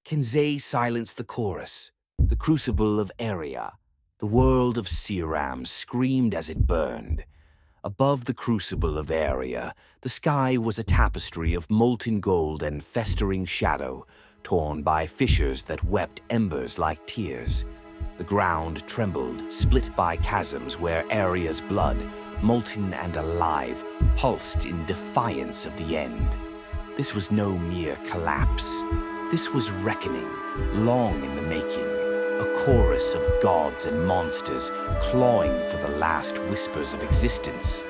Can Zay silence the chorus? The Crucible of Aeria, the world of Siram, screamed as it burned. Above the Crucible of Aeria, the sky was a tapestry of molten gold and festering shadow, torn by fissures that wept embers like tears. The ground trembled, split by chasms where Aeria's blood, molten and alive, pulsed in defiance of the end. This was no mere collapse. This was reckoning, long in the making, a chorus of gods and monsters clawing for the last whispers of existence.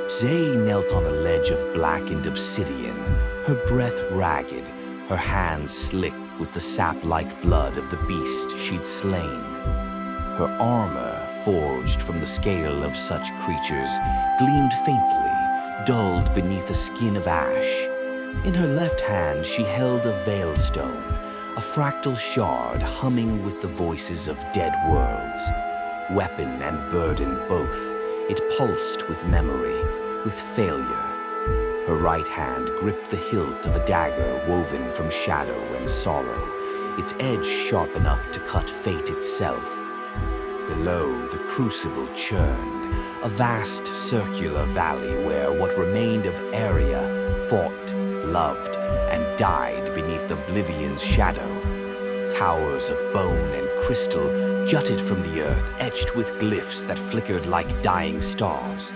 Zay knelt on a ledge of blackened obsidian, her breath ragged, her hands slick with the sap-like blood of the beast she'd slain. Her armor, forged from the scale of such creatures, gleamed faintly, dulled beneath a skin of ash. In her left hand she held a Veilstone, a fractal shard humming with the voices of dead worlds. Weapon and burden both, it pulsed with memory, with failure. Her right hand gripped the hilt of a dagger woven from shadow and sorrow, its edge sharp enough to cut fate itself. Below, the crucible churned, a vast circular valley where what remained of Aeria fought, loved, and died beneath oblivion's shadow. Towers of bone and crystal jutted from the earth, etched with glyphs that flickered like dying stars.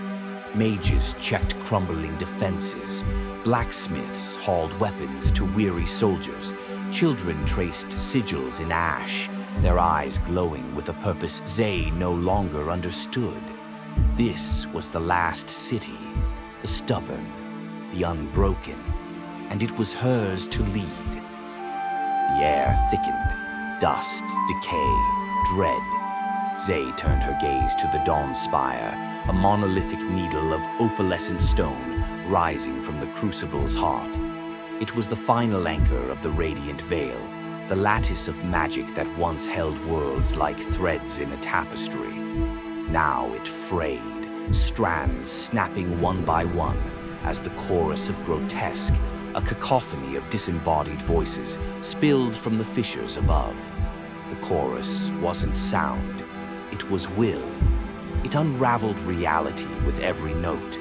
Mages checked crumbling defenses. Blacksmiths hauled weapons to weary soldiers. Children traced sigils in ash, their eyes glowing with a purpose Zay no longer understood. This was the last city, the stubborn, the unbroken, and it was hers to lead. The air thickened, dust, decay, dread. Zay turned her gaze to the dawn spire, a monolithic needle of opalescent stone rising from the crucible's heart. It was the final anchor of the radiant veil, the lattice of magic that once held worlds like threads in a tapestry. Now it frayed, strands snapping one by one, as the Chorus of Grotesque, a cacophony of disembodied voices, spilled from the fissures above. The chorus wasn't sound, it was will. It unraveled reality with every note.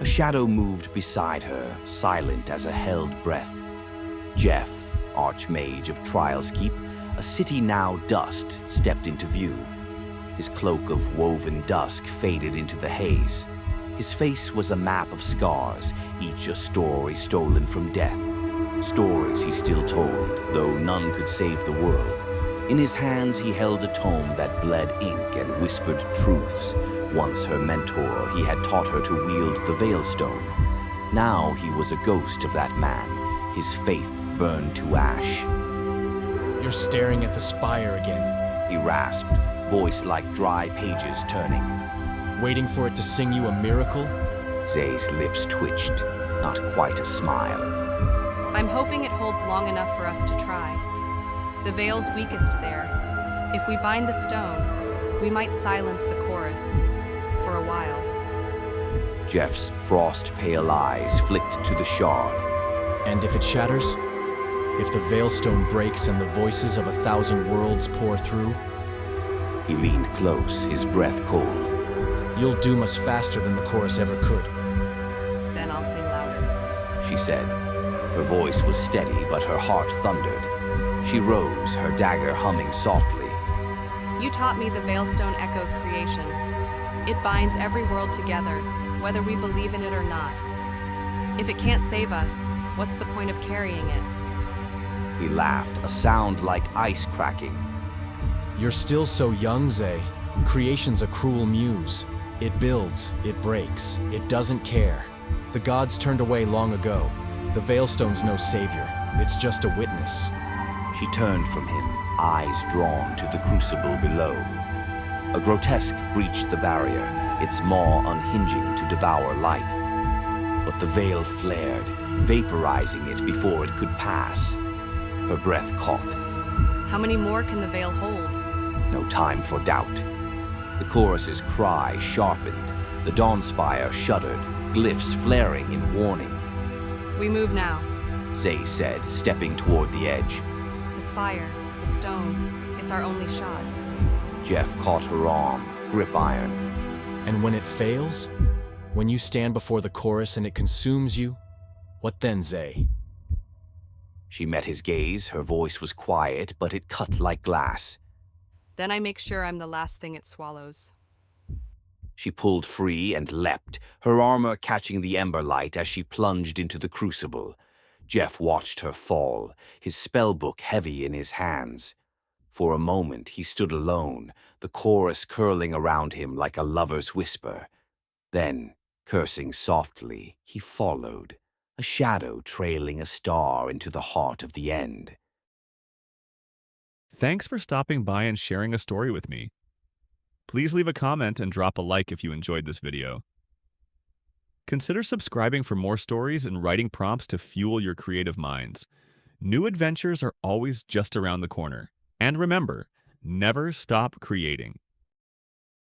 A shadow moved beside her, silent as a held breath. Jeff, Archmage of Trials Keep, a city now dust, stepped into view. His cloak of woven dusk faded into the haze. His face was a map of scars, each a story stolen from death. Stories he still told, though none could save the world. In his hands he held a tome that bled ink and whispered truths. Once her mentor, he had taught her to wield the Veilstone. Now he was a ghost of that man, his faith burned to ash. You're staring at the spire again, he rasped, voice like dry pages turning. Waiting for it to sing you a miracle? Zay's lips twitched, not quite a smile. I'm hoping it holds long enough for us to try. The veil's weakest there. If we bind the stone, we might silence the chorus. For a while. Jeff's frost-pale eyes flicked to the shard. And if it shatters? If the Veilstone breaks and the voices of 1,000 worlds pour through? He leaned close, his breath cold. You'll doom us faster than the chorus ever could. Then I'll sing louder, she said. Her voice was steady, but her heart thundered. She rose, her dagger humming softly. You taught me the Veilstone echoes creation. It binds every world together, whether we believe in it or not. If it can't save us, what's the point of carrying it? He laughed, a sound like ice cracking. You're still so young, Zay. Creation's a cruel muse. It builds, it breaks, it doesn't care. The gods turned away long ago. The Veilstone's no savior. It's just a witness. She turned from him, eyes drawn to the crucible below. A grotesque breached the barrier, its maw unhinging to devour light. But the veil flared, vaporizing it before it could pass. Her breath caught. How many more can the veil hold? No time for doubt. The chorus's cry sharpened. The dawn spire shuddered, glyphs flaring in warning. We move now, Zay said, stepping toward the edge. spire, the stone. It's our only shot. Jeff caught her arm, grip iron. And when it fails? When you stand before the chorus and it consumes you? What then, Zay? She met his gaze, her voice was quiet, but it cut like glass. Then I make sure I'm the last thing it swallows. She pulled free and leapt, her armor catching the ember light as she plunged into the crucible. Jeff watched her fall, his spellbook heavy in his hands. For a moment he stood alone, the chorus curling around him like a lover's whisper. Then, cursing softly, he followed, a shadow trailing a star into the heart of the end. Thanks for stopping by and sharing a story with me. Please leave a comment and drop a like if you enjoyed this video. Consider subscribing for more stories and writing prompts to fuel your creative minds. New adventures are always just around the corner. And remember, never stop creating.